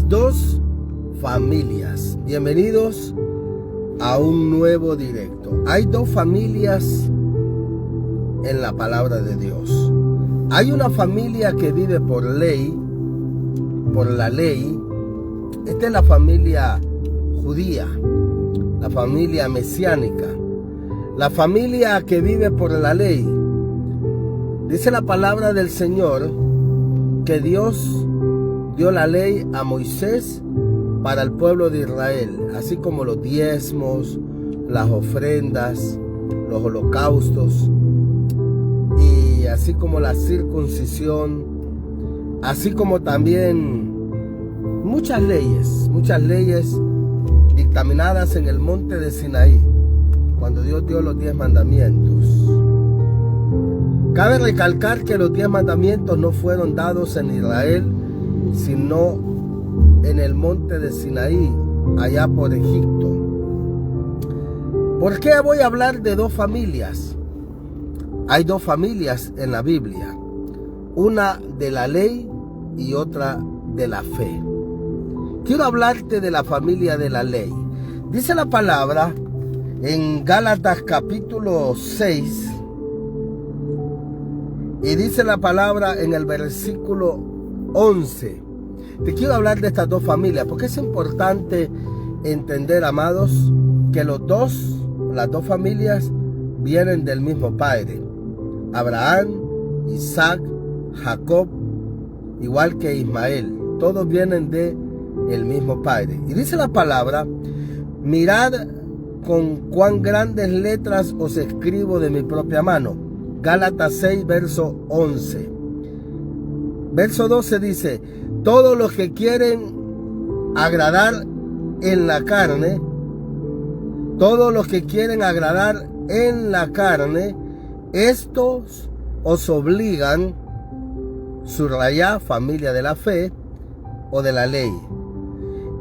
dos familias. Bienvenidos a un nuevo directo. Hay dos familias en la palabra de Dios. Hay una familia que vive por ley, por la ley. Esta es la familia judía, la familia mesiánica, la familia que vive por la ley. Dice la palabra del Señor que Dios dio la ley a Moisés para el pueblo de Israel, así como los diezmos, las ofrendas, los holocaustos, y así como la circuncisión, así como también muchas leyes dictaminadas en el monte de Sinaí, cuando Dios dio los 10 mandamientos. Cabe recalcar que los 10 mandamientos no fueron dados en Israel, sino en el monte de Sinaí, allá por Egipto. ¿Por qué voy a hablar de dos familias? Hay dos familias en la Biblia, una de la ley y otra de la fe. Quiero hablarte de la familia de la ley. Dice la palabra en Gálatas capítulo 6, y dice la palabra en el versículo 11. Te quiero hablar de estas dos familias porque es importante entender, amados, que las dos familias vienen del mismo padre. Abraham, Isaac, Jacob, igual que Ismael. Todos vienen del mismo padre. Y dice la palabra: mirad con cuán grandes letras os escribo de mi propia mano. Gálatas 6, verso 11. Verso 12 dice: todos los que quieren agradar en la carne, todos los que quieren agradar en la carne, estos os obligan, subrayá, familia de la fe o de la ley.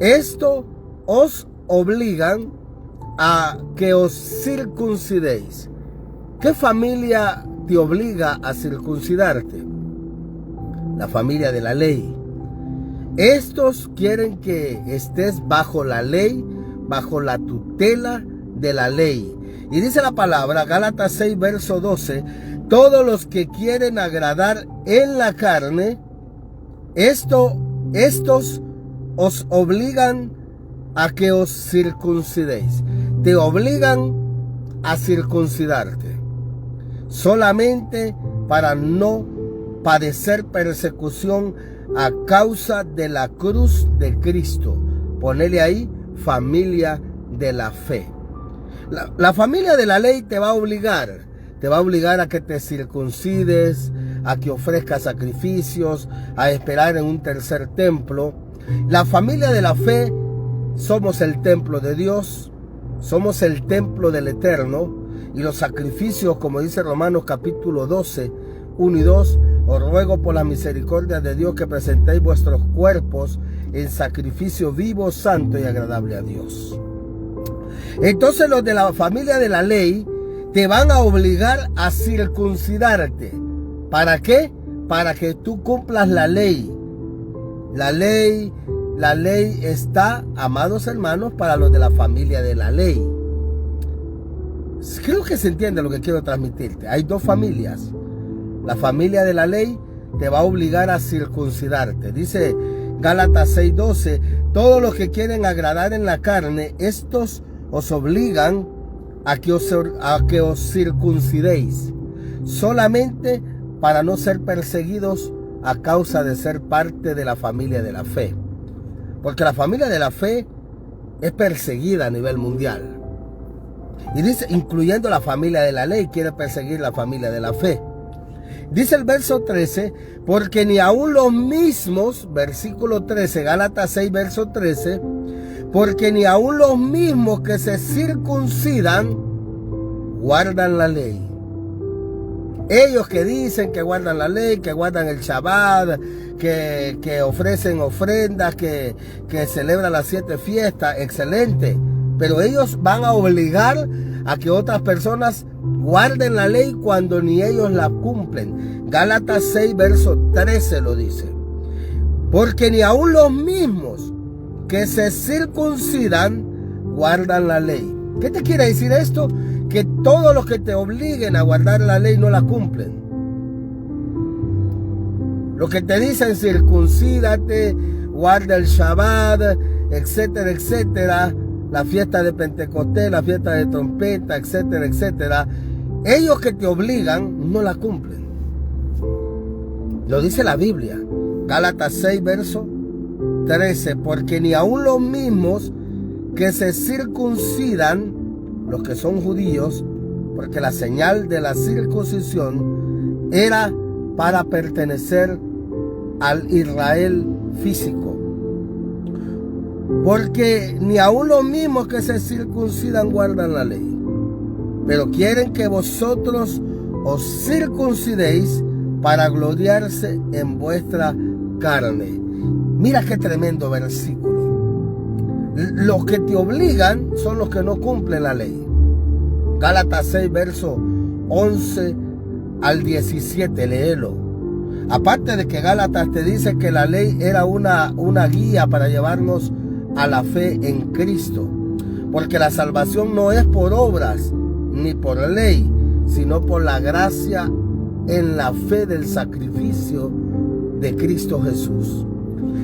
Esto os obligan a que os circuncidéis. ¿Qué familia te obliga a circuncidarte? La familia de la ley. Estos quieren que estés bajo la ley, bajo la tutela de la ley. Y dice la palabra, Gálatas 6, verso 12, todos los que quieren agradar en la carne, estos os obligan a que os circuncidéis. Te obligan a circuncidarte solamente para no padecer persecución a causa de la cruz de Cristo. Ponele ahí, familia de la fe. La familia de la ley te va a obligar a que te circuncides, a que ofrezcas sacrificios, a esperar en un tercer templo. La familia de la fe somos el templo de Dios, somos el templo del Eterno, y los sacrificios, como dice Romanos capítulo 12, 1 y 2, os ruego por la misericordia de Dios que presentéis vuestros cuerpos en sacrificio vivo, santo y agradable a Dios. Entonces los de la familia de la ley te van a obligar a circuncidarte. ¿Para qué? Para que tú cumplas la ley. La ley está, amados hermanos, para los de la familia de la ley. Creo que se entiende lo que quiero transmitirte. Hay dos familias. La familia de la ley te va a obligar a circuncidarte. Dice Gálatas 6:12, todos los que quieren agradar en la carne, estos os obligan a que os circuncidéis, solamente para no ser perseguidos a causa de ser parte de la familia de la fe. Porque la familia de la fe es perseguida a nivel mundial. Y dice, incluyendo la familia de la ley, quiere perseguir la familia de la fe. Dice el verso 13, porque ni aun los mismos, versículo 13, Gálatas 6, verso 13, porque ni aun los mismos que se circuncidan guardan la ley. Ellos que dicen que guardan la ley, que guardan el Shabbat, que ofrecen ofrendas, que celebran las 7 fiestas, excelente. Pero ellos van a obligar a que otras personas guarden la ley cuando ni ellos la cumplen. Gálatas 6, verso 13 lo dice. Porque ni aun los mismos que se circuncidan guardan la ley. ¿Qué te quiere decir esto? Que todos los que te obliguen a guardar la ley no la cumplen. Los que te dicen circuncídate, guarda el Shabbat, etcétera, etcétera, la fiesta de Pentecostés, la fiesta de trompeta, etcétera, etcétera, ellos que te obligan no la cumplen. Lo dice la Biblia, Gálatas 6, verso 13, porque ni aun los mismos que se circuncidan, los que son judíos, porque la señal de la circuncisión era para pertenecer al Israel físico. Porque ni aun los mismos que se circuncidan guardan la ley, pero quieren que vosotros os circuncidéis para gloriarse en vuestra carne. Mira qué tremendo versículo. Los que te obligan son los que no cumplen la ley. Gálatas 6, verso 11 al 17, léelo. Aparte de que Gálatas te dice que la ley era una guía para llevarnos a la fe en Cristo. Porque la salvación no es por obras ni por ley, sino por la gracia en la fe del sacrificio de Cristo Jesús.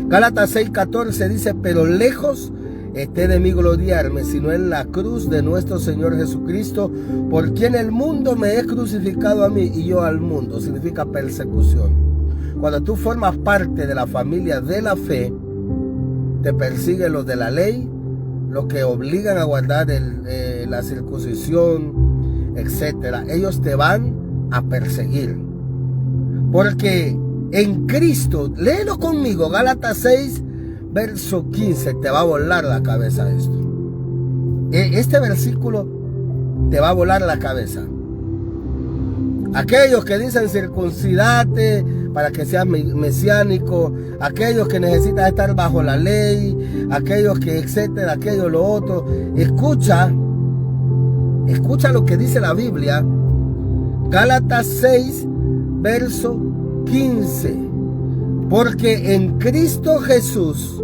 Gálatas 6:14 dice, pero lejos esté de mí gloriarme, sino en la cruz de nuestro Señor Jesucristo, por quien el mundo me es crucificado a mí y yo al mundo. Significa persecución. Cuando tú formas parte de la familia de la fe, te persiguen los de la ley, los que obligan a guardar la circuncisión, etcétera. Ellos te van a perseguir. Porque en Cristo, léelo conmigo, Gálatas 6, verso 15, te va a volar la cabeza esto. Este versículo te va a volar la cabeza. Aquellos que dicen circuncidate para que seas mesiánico, aquellos que necesitan estar bajo la ley, aquellos que etcétera, aquello, lo otro. Escucha lo que dice la Biblia. Gálatas 6, verso 15. Porque en Cristo Jesús,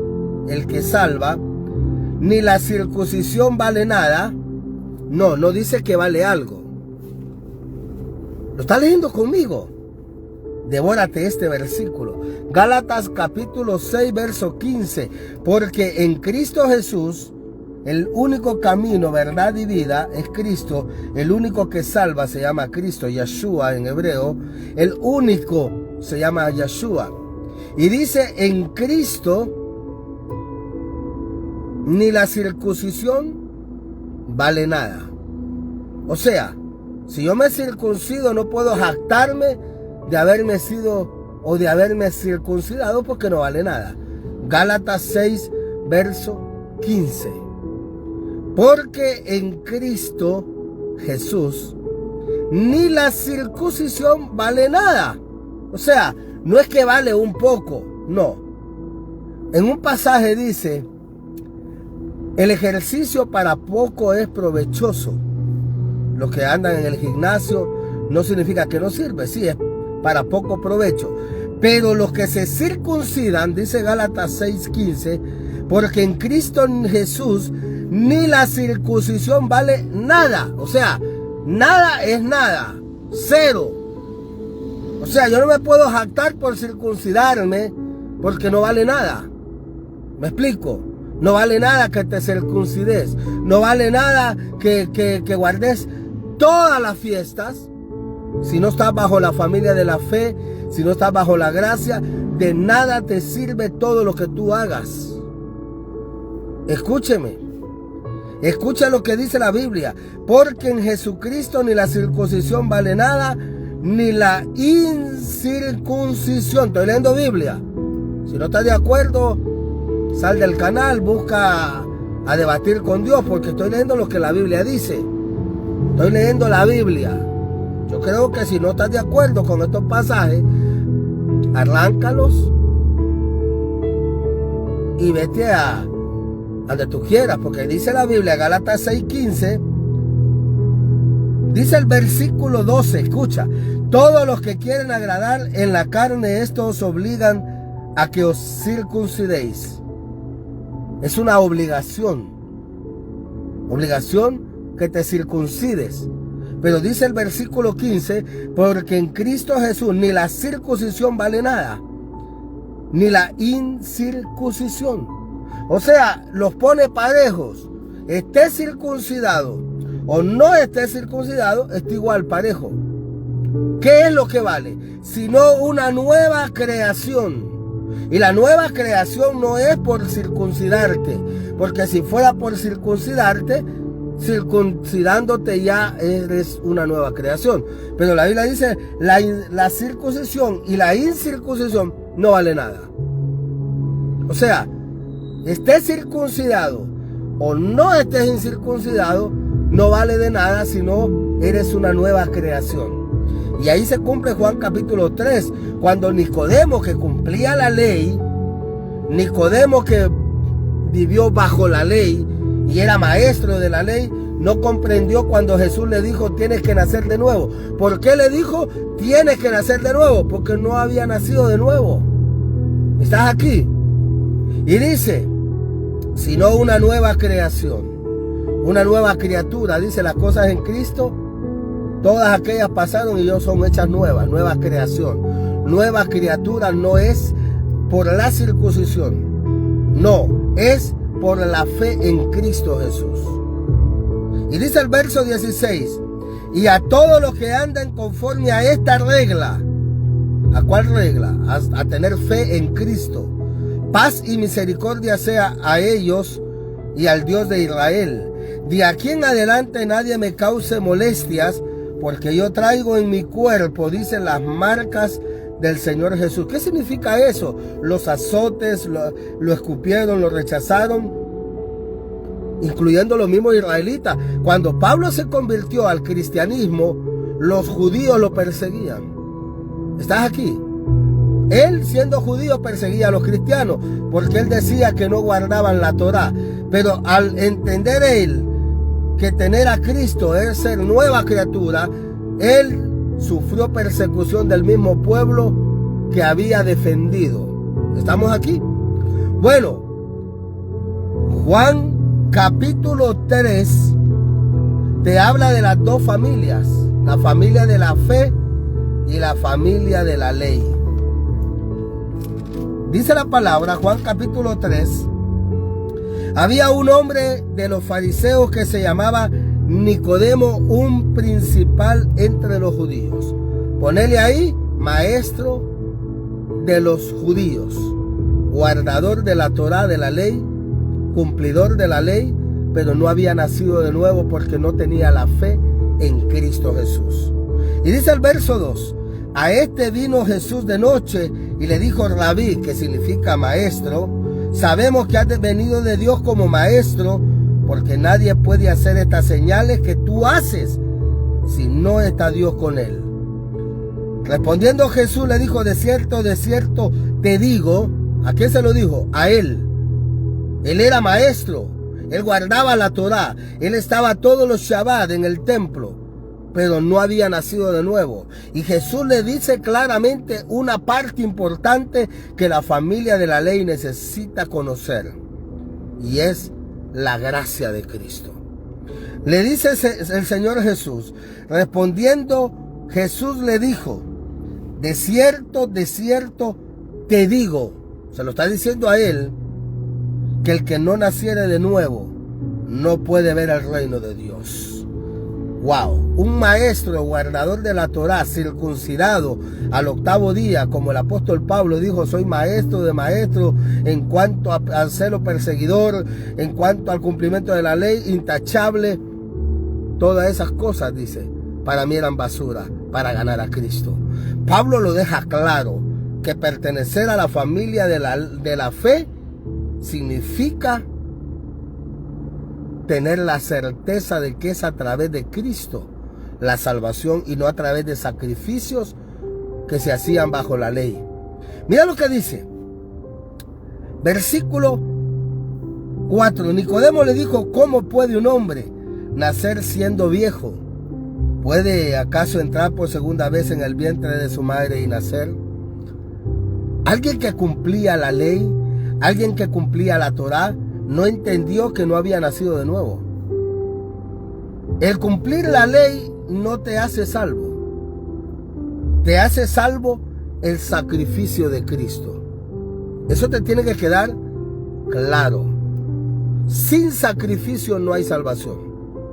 el que salva, ni la circuncisión vale nada. No dice que vale algo. ¿Lo está leyendo conmigo? Devórate este versículo. Gálatas capítulo 6, verso 15. Porque en Cristo Jesús, el único camino, verdad y vida es Cristo. El único que salva se llama Cristo, Yeshua en hebreo. El único se llama Yeshua. Y dice, en Cristo, ni la circuncisión vale nada. O sea, si yo me circuncido, no puedo jactarme de haberme sido o de haberme circuncidado porque no vale nada. Gálatas 6, verso 15. Porque en Cristo Jesús ni la circuncisión vale nada. O sea, no es que vale un poco, no. En un pasaje dice, el ejercicio para poco es provechoso. Los que andan en el gimnasio no significa que no sirve, sí, es para poco provecho. Pero los que se circuncidan, dice Gálatas 6:15, porque en Cristo Jesús ni la circuncisión vale nada. O sea, nada es nada, cero. O sea, yo no me puedo jactar por circuncidarme porque no vale nada. ¿Me explico? No vale nada que te circuncides. No vale nada que guardes todas las fiestas. Si no estás bajo la familia de la fe, si no estás bajo la gracia, de nada te sirve todo lo que tú hagas. Escúcheme. Escucha lo que dice la Biblia. Porque en Jesucristo ni la circuncisión vale nada, ni la incircuncisión. Estoy leyendo Biblia. Si no estás de acuerdo, sal del canal, busca a debatir con Dios, porque estoy leyendo lo que la Biblia dice. Estoy leyendo la Biblia. Yo creo que si no estás de acuerdo con estos pasajes, arráncalos y vete a donde tú quieras, porque dice la Biblia, Gálatas 6:15, dice el versículo 12, escucha, todos los que quieren agradar en la carne, estos os obligan a que os circuncidéis. Es una obligación. Obligación que te circuncides. Pero dice el versículo 15, porque en Cristo Jesús ni la circuncisión vale nada, ni la incircuncisión. O sea, los pone parejos. Esté circuncidado o no esté circuncidado, está igual, parejo. ¿Qué es lo que vale? Sino una nueva creación. Y la nueva creación no es por circuncidarte, porque si fuera por circuncidarte, circuncidándote ya eres una nueva creación. Pero la Biblia dice, la circuncisión y la incircuncisión no vale nada. O sea, estés circuncidado o no estés incircuncidado, no vale de nada, sino eres una nueva creación. Y ahí se cumple Juan capítulo 3, cuando Nicodemo, que cumplía la ley, Nicodemo que vivió bajo la ley y era maestro de la ley, no comprendió cuando Jesús le dijo, tienes que nacer de nuevo. ¿Por qué le dijo, tienes que nacer de nuevo? Porque no había nacido de nuevo. ¿Estás aquí? Y dice, sino una nueva creación, una nueva criatura. Dice, las cosas en Cristo, todas aquellas pasaron y yo son hechas nuevas, nueva creación. Nueva criatura no es por la circuncisión, no, es por la fe en Cristo Jesús. Y dice el verso 16, y a todos los que andan conforme a esta regla. ¿A cuál regla? A tener fe en Cristo. Paz y misericordia sea a ellos y al Dios de Israel. De aquí en adelante nadie me cause molestias, porque yo traigo en mi cuerpo, dicen, las marcas del Señor Jesús. ¿Qué significa eso? Los azotes, lo escupieron, lo rechazaron, incluyendo los mismos israelitas. Cuando Pablo se convirtió al cristianismo, los judíos lo perseguían. ¿Estás aquí? Él, siendo judío, perseguía a los cristianos porque él decía que no guardaban la Torá. Pero al entender él que tener a Cristo es ser nueva criatura, él sufrió persecución del mismo pueblo que había defendido. ¿Estamos aquí? Bueno, Juan capítulo 3 te habla de las dos familias, la familia de la fe y la familia de la ley. Dice la palabra, Juan capítulo 3, había un hombre de los fariseos que se llamaba Nicodemo, un principal entre los judíos. Ponele ahí, maestro de los judíos, guardador de la Torá, de la ley, cumplidor de la ley, pero no había nacido de nuevo porque no tenía la fe en Cristo Jesús. Y dice el verso 2, a este vino Jesús de noche y le dijo, Rabí, que significa maestro, sabemos que has venido de Dios como maestro, porque nadie puede hacer estas señales que tú haces si no está Dios con él. Respondiendo Jesús le dijo, de cierto te digo. ¿A quién se lo dijo? A él. Él era maestro, él guardaba la Torá, él estaba todos los Shabbat en el templo, pero no había nacido de nuevo. Y Jesús le dice claramente una parte importante que la familia de la ley necesita conocer, y es la gracia de Cristo. Le dice el Señor Jesús, respondiendo Jesús le dijo, de cierto te digo, se lo está diciendo a él, que el que no naciere de nuevo no puede ver el reino de Dios. Wow, un maestro guardador de la Torá, circuncidado al 8º día, como el apóstol Pablo dijo, soy maestro de maestros en cuanto al celo perseguidor, en cuanto al cumplimiento de la ley, intachable. Todas esas cosas, dice, para mí eran basura para ganar a Cristo. Pablo lo deja claro, que pertenecer a la familia de la fe significa tener la certeza de que es a través de Cristo la salvación y no a través de sacrificios que se hacían bajo la ley. Mira lo que dice. Versículo 4. Nicodemo le dijo, ¿cómo puede un hombre nacer siendo viejo? ¿Puede acaso entrar por segunda vez en el vientre de su madre y nacer? Alguien que cumplía la ley, alguien que cumplía la Torá, no entendió que no había nacido de nuevo. El cumplir la ley no te hace salvo. Te hace salvo el sacrificio de Cristo. Eso te tiene que quedar claro. Sin sacrificio no hay salvación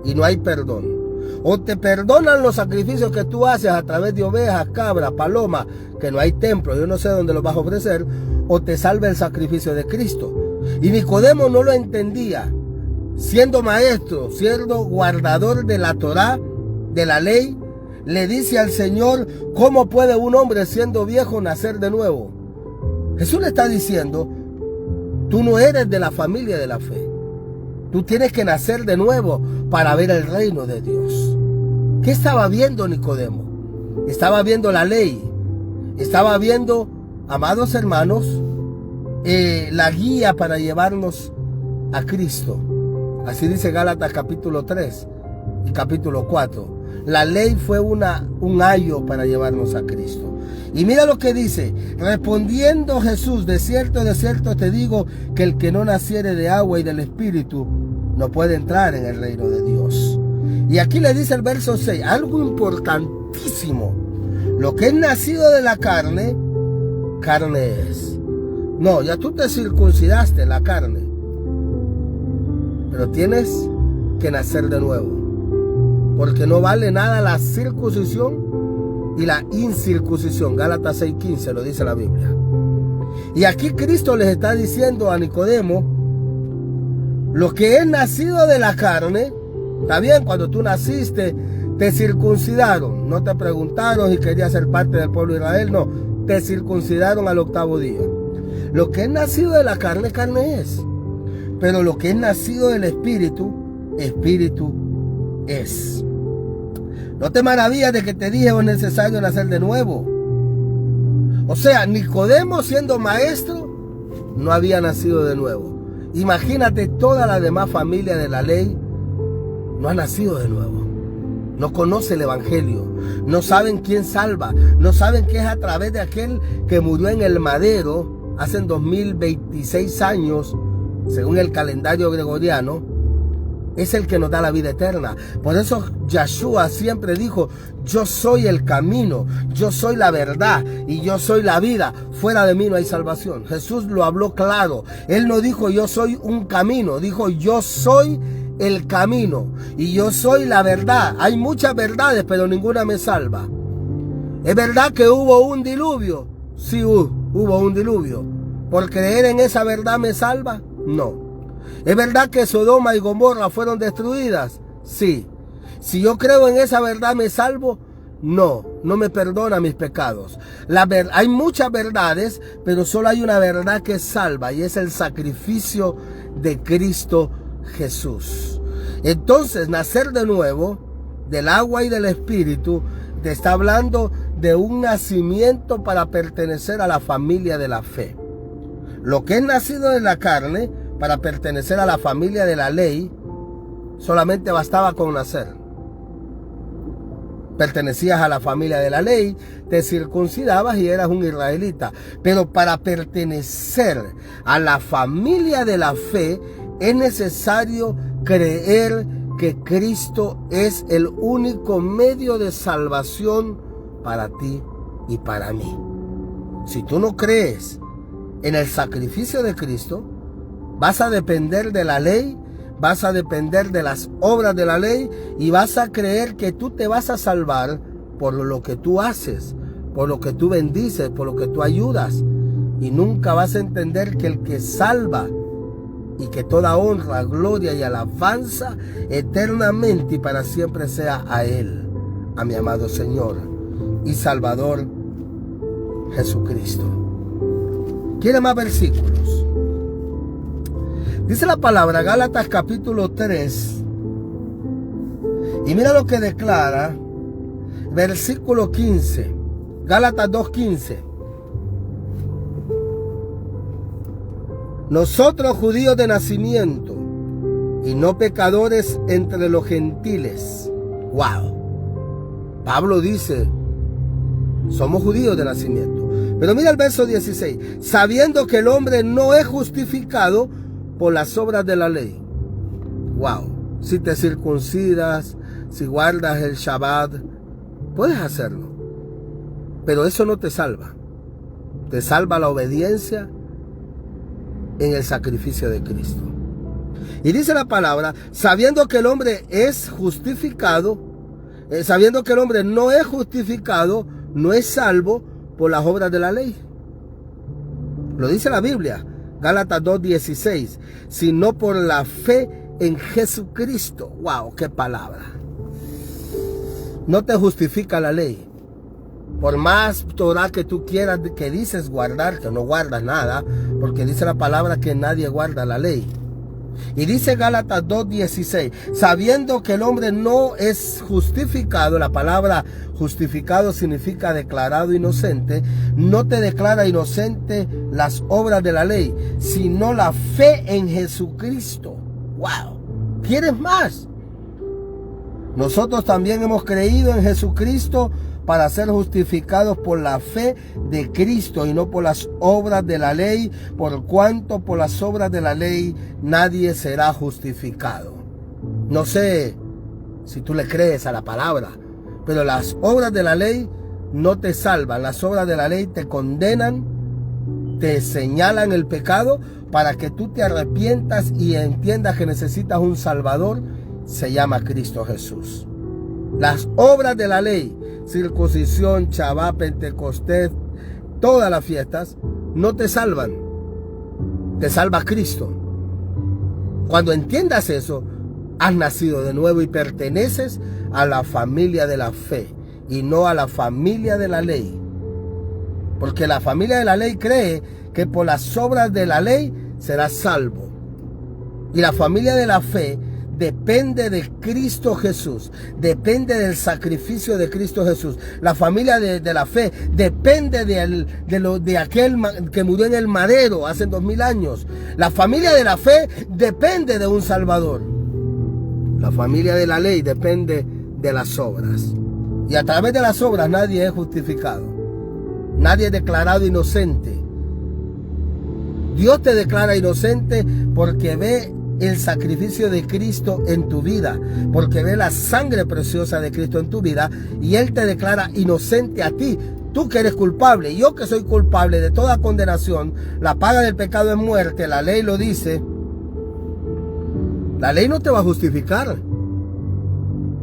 y no hay perdón. O te perdonan los sacrificios que tú haces a través de ovejas, cabras, palomas, que no hay templo, yo no sé dónde los vas a ofrecer, o te salva el sacrificio de Cristo. Y Nicodemo no lo entendía. Siendo maestro, siendo guardador de la Torá, de la ley, le dice al Señor: ¿cómo puede un hombre siendo viejo nacer de nuevo? Jesús le está diciendo: tú no eres de la familia de la fe. Tú tienes que nacer de nuevo para ver el reino de Dios. ¿Qué estaba viendo Nicodemo? Estaba viendo la ley. Estaba viendo, amados hermanos, la guía para llevarnos a Cristo. Así dice Gálatas capítulo 3 y capítulo 4. La ley fue un ayo para llevarnos a Cristo. Y mira lo que dice: respondiendo Jesús, de cierto te digo, que el que no naciere de agua y del Espíritu no puede entrar en el reino de Dios. Y aquí le dice el verso 6, algo importantísimo: lo que es nacido de la carne, carne es. No, ya tú te circuncidaste la carne, pero tienes que nacer de nuevo, porque no vale nada la circuncisión y la incircuncisión. Gálatas 6:15 lo dice la Biblia. Y aquí Cristo les está diciendo a Nicodemo: lo que es nacido de la carne, está bien, cuando tú naciste te circuncidaron, no te preguntaron si querías ser parte del pueblo de Israel, no, te circuncidaron al 8º día. Lo que es nacido de la carne, carne es. Pero lo que es nacido del Espíritu, Espíritu es. No te maravillas de que te dije: es necesario nacer de nuevo. O sea, Nicodemo, siendo maestro, no había nacido de nuevo. Imagínate, toda la demás familia de la ley no ha nacido de nuevo. No conoce el Evangelio. No saben quién salva. No saben que es a través de aquel que murió en el madero hace 2026 años, según el calendario gregoriano. Es el que nos da la vida eterna. Por eso Yeshua siempre dijo: yo soy el camino, yo soy la verdad y yo soy la vida. Fuera de mí no hay salvación. Jesús lo habló claro. Él no dijo: yo soy un camino. Dijo: yo soy el camino y yo soy la verdad. Hay muchas verdades, pero ninguna me salva. ¿Es verdad que hubo un diluvio? Sí, hubo un diluvio. ¿Por creer en esa verdad me salva? No. ¿Es verdad que Sodoma y Gomorra fueron destruidas? Sí. Si yo creo en esa verdad, ¿me salvo? No, no me perdona mis pecados. Hay muchas verdades, pero solo hay una verdad que salva, y es el sacrificio de Cristo Jesús. Entonces, nacer de nuevo, del agua y del Espíritu, te está hablando de un nacimiento para pertenecer a la familia de la fe. Lo que es nacido de la carne, para pertenecer a la familia de la ley, solamente bastaba con nacer. Pertenecías a la familia de la ley, te circuncidabas y eras un israelita. Pero para pertenecer a la familia de la fe es necesario creer que Cristo es el único medio de salvación para ti y para mí. Si tú no crees en el sacrificio de Cristo, vas a depender de la ley, vas a depender de las obras de la ley y vas a creer que tú te vas a salvar por lo que tú haces, por lo que tú bendices, por lo que tú ayudas. Y nunca vas a entender que el que salva y que toda honra, gloria y alabanza eternamente y para siempre sea a Él, a mi amado Señor y Salvador Jesucristo. ¿Quiere más versículos? Dice la palabra, Gálatas capítulo 3, y mira lo que declara, versículo 15, Gálatas 2:15. Nosotros, judíos de nacimiento y no pecadores entre los gentiles. Wow. Pablo dice: somos judíos de nacimiento. Pero mira el verso 16. Sabiendo que el hombre no es justificado por las obras de la ley. Wow. Si te circuncidas, si guardas el Shabbat, puedes hacerlo. Pero eso no te salva. Te salva la obediencia en el sacrificio de Cristo. Y dice la palabra, sabiendo que el hombre es justificado, sabiendo que el hombre no es justificado, no es salvo por las obras de la ley. Lo dice la Biblia, Gálatas 2:16, sino por la fe en Jesucristo. Wow, qué palabra. No te justifica la ley. Por más Torah que tú quieras, que dices guardar, que no guardas nada, porque dice la palabra que nadie guarda la ley. Y dice Gálatas 2:16, sabiendo que el hombre no es justificado, la palabra justificado significa declarado inocente, no te declara inocente las obras de la ley, sino la fe en Jesucristo. ¡Wow! ¿Quieres más? Nosotros también hemos creído en Jesucristo para ser justificados por la fe de Cristo y no por las obras de la ley, por cuanto por las obras de la ley nadie será justificado. No sé si tú le crees a la palabra, pero las obras de la ley no te salvan. Las obras de la ley te condenan, te señalan el pecado para que tú te arrepientas y entiendas que necesitas un Salvador. Se llama Cristo Jesús. Las obras de la ley, circuncisión, Shabbat, Pentecostés, todas las fiestas, no te salvan. Te salva Cristo. Cuando entiendas eso, has nacido de nuevo y perteneces a la familia de la fe y no a la familia de la ley. Porque la familia de la ley cree que por las obras de la ley serás salvo. Y la familia de la fe depende de Cristo Jesús, depende del sacrificio de Cristo Jesús. La familia de la fe depende de aquel que murió en el madero hace 2000 años. La familia de la fe depende de un Salvador. La familia de la ley depende de las obras. Y a través de las obras nadie es justificado. Nadie es declarado inocente. Dios te declara inocente porque ve el sacrificio de Cristo en tu vida, porque ve la sangre preciosa de Cristo en tu vida, y Él te declara inocente a ti. Tú que eres culpable, yo que soy culpable de toda condenación. La paga del pecado es muerte, la ley lo dice. La ley no te va a justificar,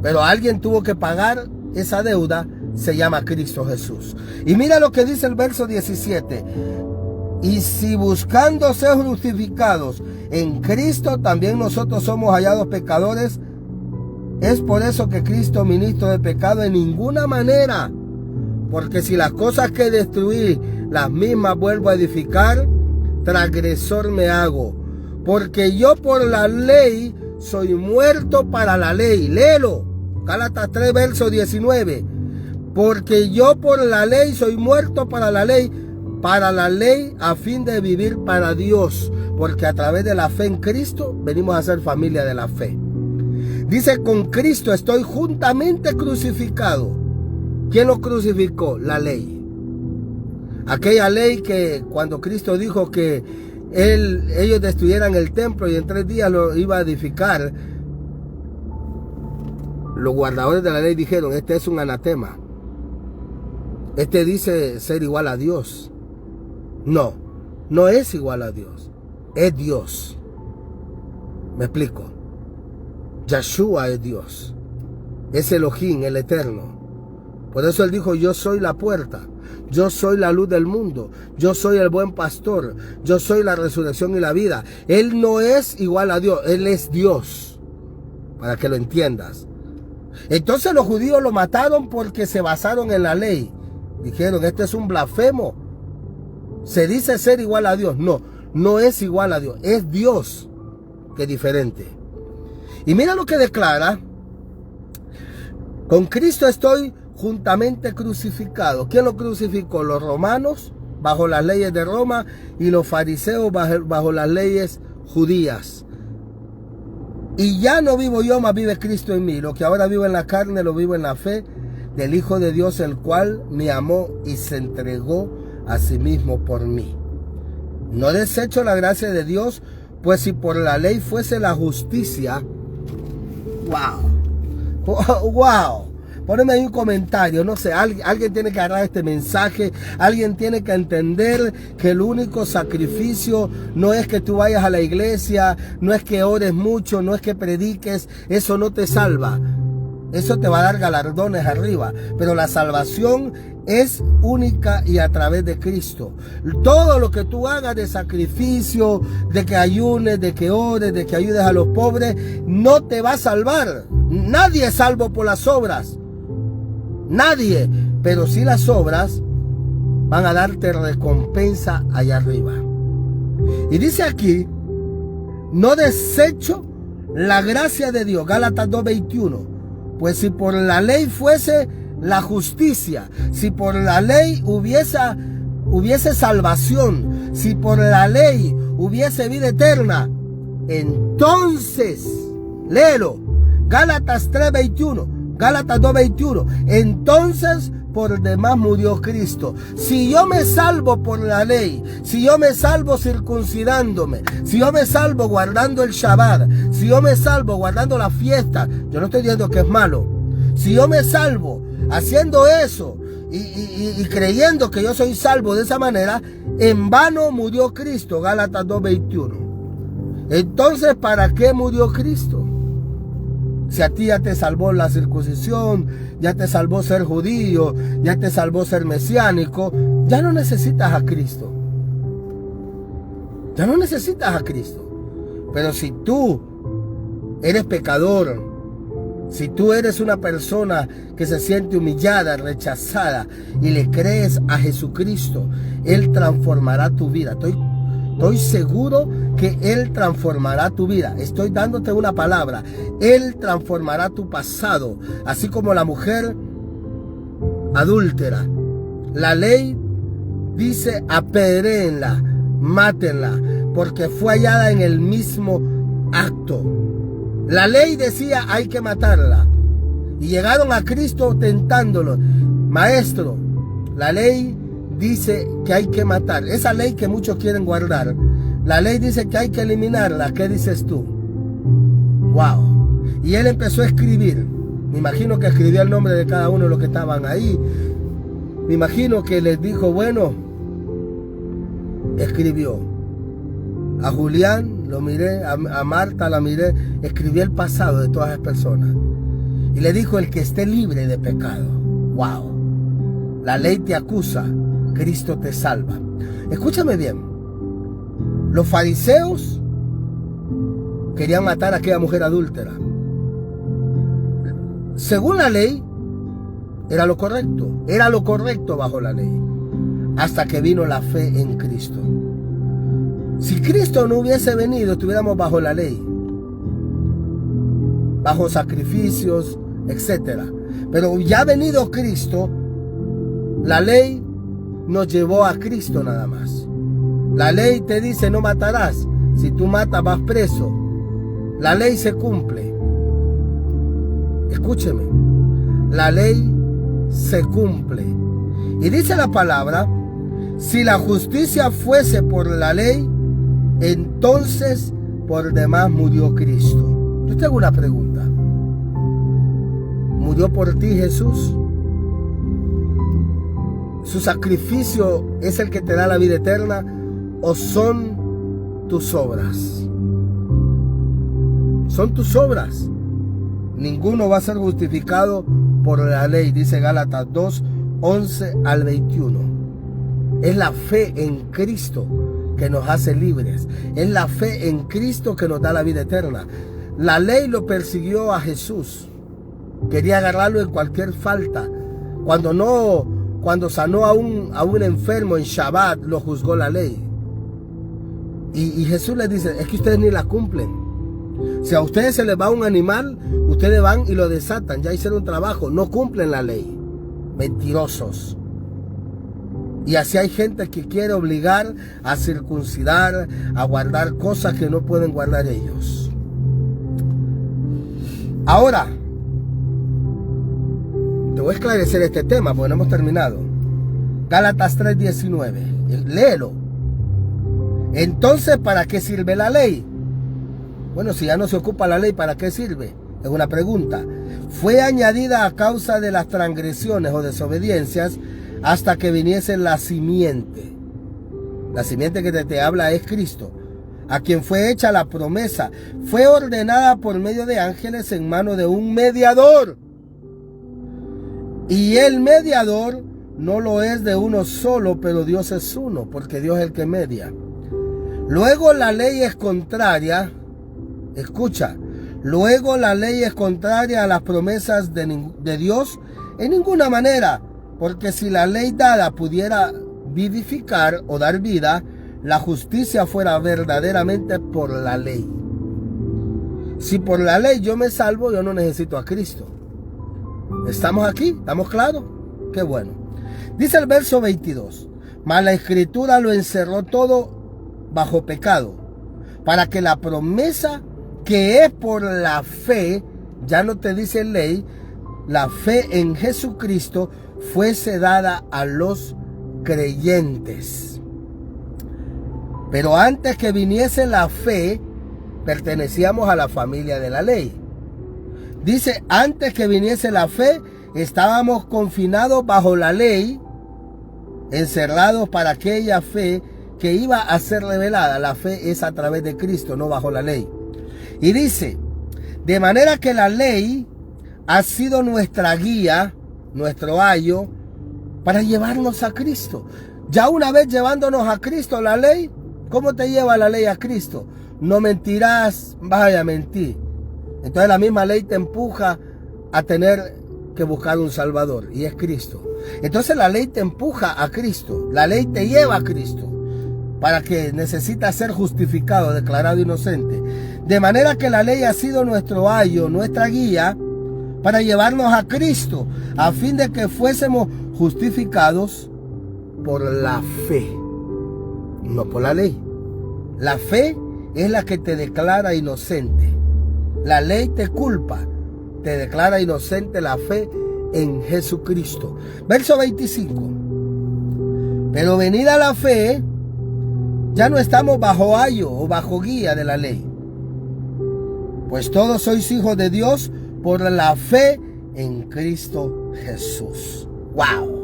pero alguien tuvo que pagar esa deuda, se llama Cristo Jesús. Y mira lo que dice el verso 17. Y si buscando ser justificados en Cristo, también nosotros somos hallados pecadores, es por eso que Cristo ministro de pecado en ninguna manera. Porque si las cosas que destruí, las mismas vuelvo a edificar, transgresor me hago. Porque yo por la ley soy muerto para la ley. Léelo. Gálatas 3, verso 19. Porque yo por la ley soy muerto para la ley a fin de vivir para Dios, porque a través de la fe en Cristo venimos a ser familia de la fe. Dice, con Cristo estoy juntamente crucificado. ¿Quién lo crucificó? La ley. Aquella ley que cuando Cristo dijo que ellos destruyeran el templo y en 3 días lo iba a edificar, los guardadores de la ley dijeron, este es un anatema. Este dice ser igual a Dios. No, no es igual a Dios. Es Dios. ¿Me explico? Yeshua es Dios. Es Elohim, el Eterno. Por eso Él dijo, yo soy la puerta. Yo soy la luz del mundo. Yo soy el buen pastor. Yo soy la resurrección y la vida. Él no es igual a Dios. Él es Dios. Para que lo entiendas. Entonces los judíos lo mataron porque se basaron en la ley. Dijeron, este es un blasfemo. Se dice ser igual a Dios. No, no es igual a Dios. Es Dios, que es diferente. Y mira lo que declara. Con Cristo estoy juntamente crucificado. ¿Quién lo crucificó? Los romanos, bajo las leyes de Roma, y los fariseos bajo las leyes judías. Y ya no vivo yo, mas vive Cristo en mí. Lo que ahora vivo en la carne, lo vivo en la fe del Hijo de Dios, el cual me amó y se entregó a sí mismo por mí. No desecho la gracia de Dios, Pues si por la ley fuese la justicia, wow. Poneme ahí un comentario, no sé, alguien tiene que agarrar este mensaje, alguien tiene que entender que el único sacrificio no es que tú vayas a la iglesia, no es que ores mucho, no es que prediques, eso no te salva. Eso te va a dar galardones arriba, pero la salvación es única y a través de Cristo. Todo lo que tú hagas de sacrificio, de que ayunes, de que ores, de que ayudes a los pobres, no te va a salvar. Nadie es salvo por las obras. Nadie. Pero sí las obras van a darte recompensa allá arriba. Y dice aquí, no desecho la gracia de Dios. Gálatas 2:21. Pues si por la ley fuese la justicia, si por la ley hubiese salvación, si por la ley hubiese vida eterna, entonces, léelo, Gálatas 3:21, Gálatas 2:21, entonces por demás murió Cristo. Si yo me salvo por la ley, si yo me salvo circuncidándome, si yo me salvo guardando el Shabbat, si yo me salvo guardando la fiesta, yo no estoy diciendo que es malo. Si yo me salvo haciendo eso y creyendo que yo soy salvo de esa manera, en vano murió Cristo. Gálatas 2:21. Entonces, ¿para qué murió Cristo? Si a ti ya te salvó la circuncisión, ya te salvó ser judío, ya te salvó ser mesiánico, ya no necesitas a Cristo. Ya no necesitas a Cristo. Pero si tú eres pecador, si tú eres una persona que se siente humillada, rechazada y le crees a Jesucristo, Él transformará tu vida. Estoy seguro que Él transformará tu vida. Estoy dándote una palabra. Él transformará tu pasado. Así como la mujer adúltera. La ley dice apedréenla, mátenla, porque fue hallada en el mismo acto. La ley decía hay que matarla. Y llegaron a Cristo tentándolo. Maestro, la ley dice que hay que matar. Esa ley que muchos quieren guardar. La ley dice que hay que eliminarla. ¿Qué dices tú? Wow. Y él empezó a escribir. Me imagino que escribió el nombre de cada uno de los que estaban ahí. Me imagino que les dijo, bueno, escribió. A Julián lo miré, a Marta la miré. Escribió el pasado de todas las personas. Y le dijo, el que esté libre de pecado. Wow. La ley te acusa. Cristo te salva. Escúchame bien. Los fariseos querían matar a aquella mujer adúltera. Según la ley, era lo correcto. Era lo correcto bajo la ley. Hasta que vino la fe en Cristo. Si Cristo no hubiese venido, estuviéramos bajo la ley. Bajo sacrificios, etc. Pero ya ha venido Cristo, la ley nos llevó a Cristo nada más. La ley te dice no matarás. Si tú matas vas preso. La ley se cumple. Escúcheme. La ley se cumple. Y dice la palabra, si la justicia fuese por la ley, entonces por demás murió Cristo. Yo te hago una pregunta. ¿Murió por ti Jesús? ¿Su sacrificio es el que te da la vida eterna o son tus obras? Son tus obras. Ninguno va a ser justificado por la ley, dice Gálatas 2, 11 al 21. Es la fe en Cristo que nos hace libres. Es la fe en Cristo que nos da la vida eterna. La ley lo persiguió a Jesús. Quería agarrarlo en cualquier falta. Cuando sanó a un enfermo en Shabbat, lo juzgó la ley. Y Jesús les dice, es que ustedes ni la cumplen. Si a ustedes se les va un animal, ustedes van y lo desatan. Ya hicieron un trabajo, no cumplen la ley. Mentirosos. Y así hay gente que quiere obligar a circuncidar, a guardar cosas que no pueden guardar ellos. Ahora, te voy a esclarecer este tema porque no hemos terminado. Gálatas 3:19. Léelo. Entonces, ¿para qué sirve la ley? Bueno, si ya no se ocupa la ley, ¿para qué sirve? Es una pregunta. Fue añadida a causa de las transgresiones o desobediencias hasta que viniese la simiente. La simiente que te habla es Cristo, a quien fue hecha la promesa. Fue ordenada por medio de ángeles en mano de un mediador. Y el mediador no lo es de uno solo, pero Dios es uno, porque Dios es el que media. Luego la ley es contraria, escucha, luego la ley es contraria a las promesas de Dios en ninguna manera, porque si la ley dada pudiera vivificar o dar vida, la justicia fuera verdaderamente por la ley. Si por la ley yo me salvo, yo no necesito a Cristo. ¿Estamos aquí? ¿Estamos claros? Qué bueno. Dice el verso 22, mas la Escritura lo encerró todo bajo pecado, para que la promesa que es por la fe, ya no te dice ley, la fe en Jesucristo fuese dada a los creyentes. Pero antes que viniese la fe, pertenecíamos a la familia de la ley. Dice, antes que viniese la fe, estábamos confinados bajo la ley, encerrados para aquella fe que iba a ser revelada. La fe es a través de Cristo, no bajo la ley. Y dice, de manera que la ley ha sido nuestra guía, nuestro ayo, para llevarnos a Cristo. Ya una vez llevándonos a Cristo, la ley, ¿cómo te lleva la ley a Cristo? No mentirás, vaya a mentir. Entonces la misma ley te empuja a tener que buscar un Salvador, y es Cristo. Entonces la ley te empuja a Cristo, la ley te lleva a Cristo, para que necesitas ser justificado, declarado inocente. De manera que la ley ha sido nuestro ayo, nuestra guía, para llevarnos a Cristo, a fin de que fuésemos justificados por la fe, no por la ley. La fe es la que te declara inocente. La ley te culpa, te declara inocente. La fe en Jesucristo. Verso 25. Pero venida la fe, ya no estamos bajo ayo o bajo guía de la ley. Pues todos sois hijos de Dios por la fe en Cristo Jesús. ¡Wow!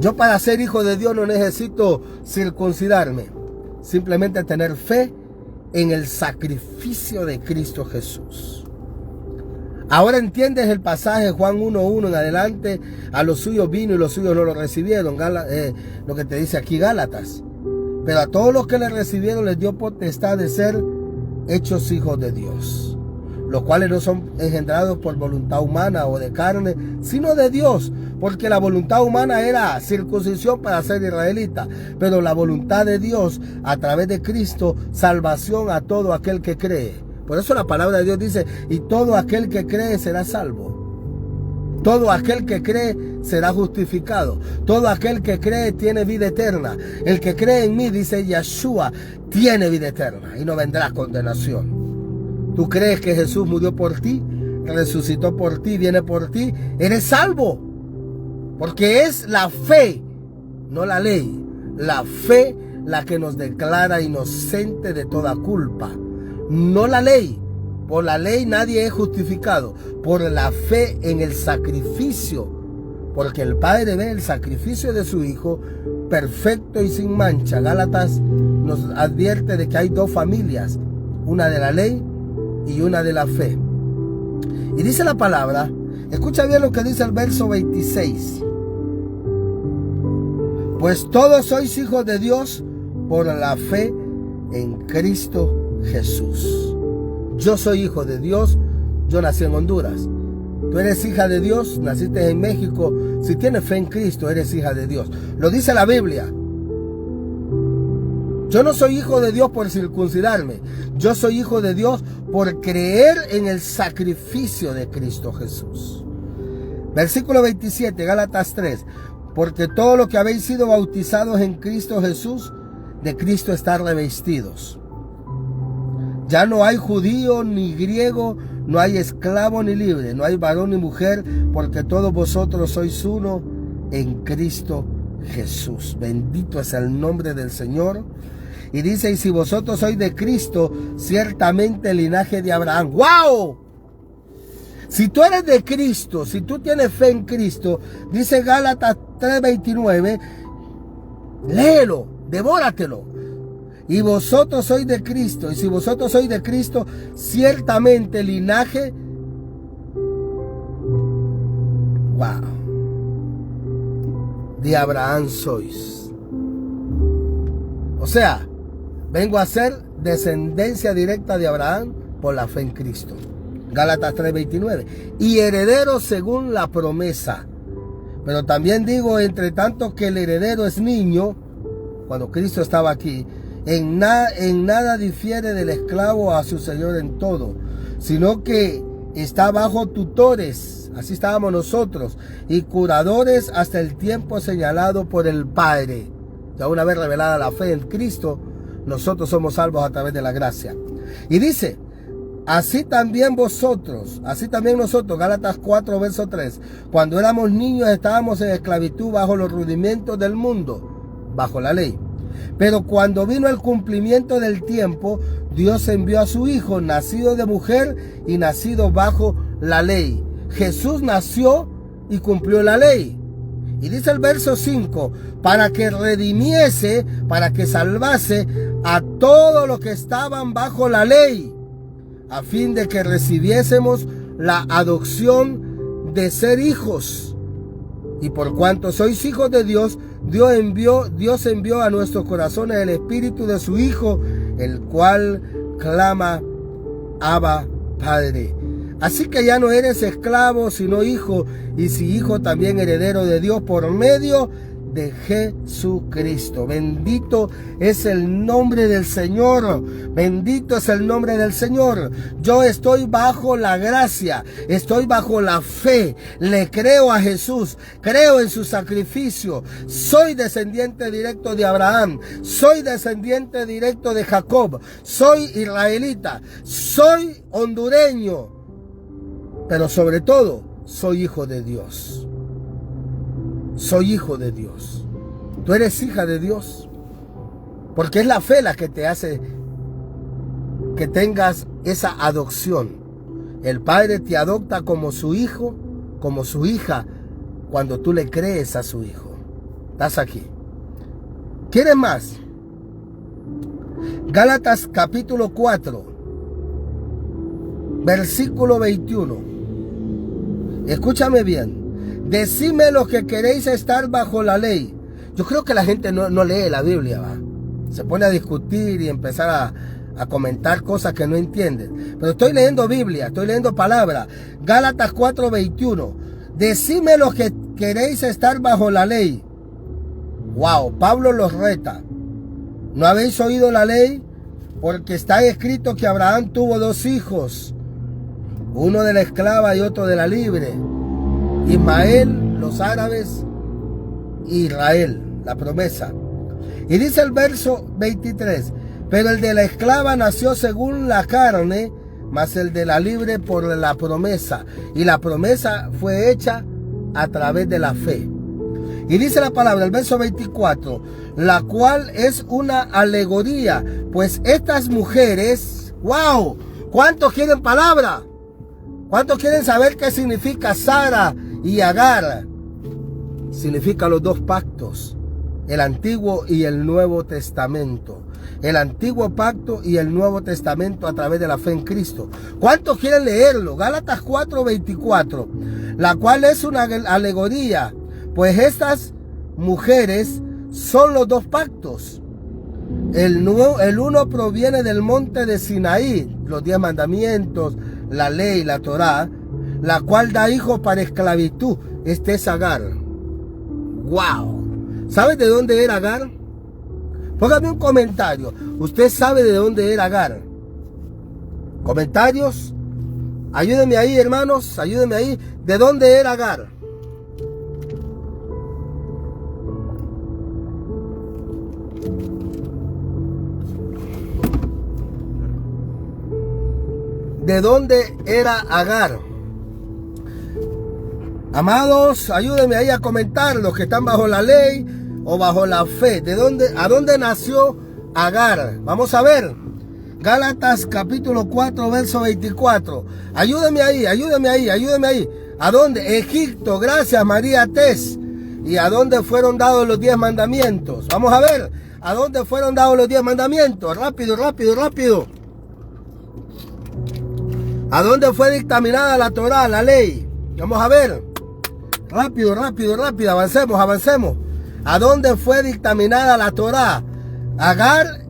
Yo para ser hijo de Dios no necesito circuncidarme. Simplemente tener fe en el sacrificio de Cristo Jesús. Ahora entiendes el pasaje Juan 1:1 en adelante. A los suyos vino y los suyos no lo recibieron. Lo que te dice aquí Gálatas. Pero a todos los que le recibieron les dio potestad de ser hechos hijos de Dios, los cuales no son engendrados por voluntad humana o de carne, sino de Dios, porque la voluntad humana era circuncisión para ser israelita, pero la voluntad de Dios a través de Cristo, salvación a todo aquel que cree. Por eso la palabra de Dios dice, y todo aquel que cree será salvo. Todo aquel que cree será justificado. Todo aquel que cree tiene vida eterna. El que cree en mí, dice Yeshua, tiene vida eterna y no vendrá condenación. ¿Tú crees que Jesús murió por ti, resucitó por ti, viene por ti? Eres salvo. Porque es la fe, no la ley. La fe la que nos declara inocente de toda culpa. No la ley. Por la ley nadie es justificado. Por la fe en el sacrificio. Porque el Padre ve el sacrificio de su Hijo perfecto y sin mancha. Gálatas nos advierte de que hay dos familias. Una de la ley y una de la fe. Y dice la palabra, escucha bien lo que dice el verso 26. Pues todos sois hijos de Dios por la fe en Cristo Jesús. Yo soy hijo de Dios, yo nací en Honduras. Tú eres hija de Dios, naciste en México. Si tienes fe en Cristo, eres hija de Dios. Lo dice la Biblia. Yo no soy hijo de Dios por circuncidarme. Yo soy hijo de Dios por creer en el sacrificio de Cristo Jesús. Versículo 27, Gálatas 3. Porque todo lo que habéis sido bautizados en Cristo Jesús, de Cristo estar revestidos. Ya no hay judío ni griego, no hay esclavo ni libre, no hay varón ni mujer, porque todos vosotros sois uno en Cristo Jesús. Bendito es el nombre del Señor. Y dice, y si vosotros sois de Cristo, ciertamente el linaje de Abraham. ¡Wow! Si tú eres de Cristo, si tú tienes fe en Cristo, dice Gálatas 3:29, léelo, devóratelo. Y vosotros sois de Cristo, y si vosotros sois de Cristo, ciertamente el linaje, wow, de Abraham sois. O sea, vengo a ser descendencia directa de Abraham por la fe en Cristo. Gálatas 3:29. Y herederos según la promesa. Pero también digo, entre tanto que el heredero es niño, cuando Cristo estaba aquí, en nada difiere del esclavo a su señor en todo, sino que está bajo tutores, así estábamos nosotros, y curadores hasta el tiempo señalado por el Padre. Ya una vez revelada la fe en Cristo, nosotros somos salvos a través de la gracia. Y dice, así también nosotros, Gálatas 4, verso 3, cuando éramos niños estábamos en esclavitud bajo los rudimentos del mundo, bajo la ley. Pero cuando vino el cumplimiento del tiempo, Dios envió a su Hijo, nacido de mujer y nacido bajo la ley. Jesús nació y cumplió la ley. Y dice el verso 5, para que redimiese, para que salvase a todos los que estaban bajo la ley, a fin de que recibiésemos la adopción de ser hijos. Y por cuanto sois hijos de Dios, Dios envió a nuestros corazones el Espíritu de su Hijo, el cual clama, Abba, Padre. Así que ya no eres esclavo, sino hijo, y si hijo, también heredero de Dios por medio de Jesucristo. Bendito es el nombre del Señor. Bendito es el nombre del Señor. Yo estoy bajo la gracia, estoy bajo la fe. Le creo a Jesús, creo en su sacrificio. Soy descendiente directo de Abraham, soy descendiente directo de Jacob, soy israelita, soy hondureño, pero sobre todo soy hijo de Dios. Soy hijo de Dios. Tú eres hija de Dios. Porque es la fe la que te hace que tengas esa adopción. El Padre te adopta como su hijo, como su hija, cuando tú le crees a su hijo. Estás aquí. ¿Quieres más? Gálatas capítulo 4, versículo 21. Escúchame bien. Decime lo que queréis estar bajo la ley. Yo creo que la gente no lee la Biblia, ¿va? Se pone a discutir y empezar a comentar cosas que no entienden. Pero estoy leyendo Biblia, estoy leyendo palabra. Gálatas 4:21. Decime lo que queréis estar bajo la ley. Wow, Pablo los reta. ¿No habéis oído la ley? Porque está escrito que Abraham tuvo dos hijos, uno de la esclava y otro de la libre. Ismael, los árabes, Israel, la promesa. Y dice el verso 23, pero el de la esclava nació según la carne, mas el de la libre por la promesa. Y la promesa fue hecha a través de la fe. Y dice la palabra, el verso 24, la cual es una alegoría, pues estas mujeres, wow, ¿cuántos quieren palabra? ¿Cuántos quieren saber qué significa Sara y Agar? Significa los dos pactos, el Antiguo y el Nuevo Testamento. El Antiguo Pacto y el Nuevo Testamento a través de la fe en Cristo. ¿Cuántos quieren leerlo? Gálatas 4:24, la cual es una alegoría, pues estas mujeres son los dos pactos. El uno proviene del monte de Sinaí, los 10 mandamientos, la ley, la Torá, la cual da hijos para esclavitud. Este es Agar. ¡Wow! ¿Sabes de dónde era Agar? Póngame un comentario. ¿Usted sabe de dónde era Agar? ¿Comentarios? Ayúdenme ahí, hermanos. Ayúdenme ahí. ¿De dónde era Agar? ¿De dónde era Agar? Amados, ayúdenme ahí a comentar los que están bajo la ley o bajo la fe. ¿A dónde nació Agar. Vamos a ver. Gálatas capítulo 4, verso 24. Ayúdame ahí, ayúdame ahí, ayúdame ahí. ¿A dónde? Egipto. Gracias, María Tess. ¿Y a dónde fueron dados los 10 mandamientos? Vamos a ver. ¿A dónde fueron dados los 10 mandamientos? Rápido, rápido, rápido. ¿A dónde fue dictaminada la Torá, la ley? Vamos a ver. Rápido, rápido, rápido. Avancemos, avancemos. ¿A dónde fue dictaminada la Torá? Agar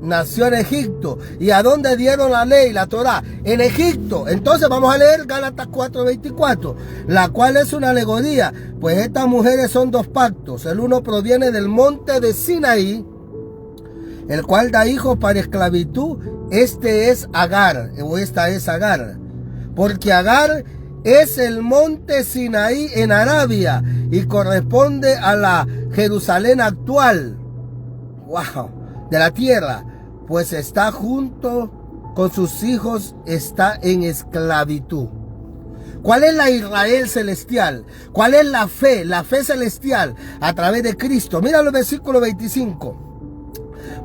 nació en Egipto. ¿Y a dónde dieron la ley, la Torá? En Egipto. Entonces vamos a leer Gálatas 4:24, la cual es una alegoría, pues estas mujeres son dos pactos. El uno proviene del monte de Sinaí, el cual da hijos para esclavitud. Este es Agar, o esta es Agar, porque Agar es el monte Sinaí en Arabia y corresponde a la Jerusalén actual. Wow, de la tierra, pues está junto con sus hijos, está en esclavitud. ¿Cuál es la Israel celestial? ¿Cuál es la fe celestial a través de Cristo? Mira el versículo 25.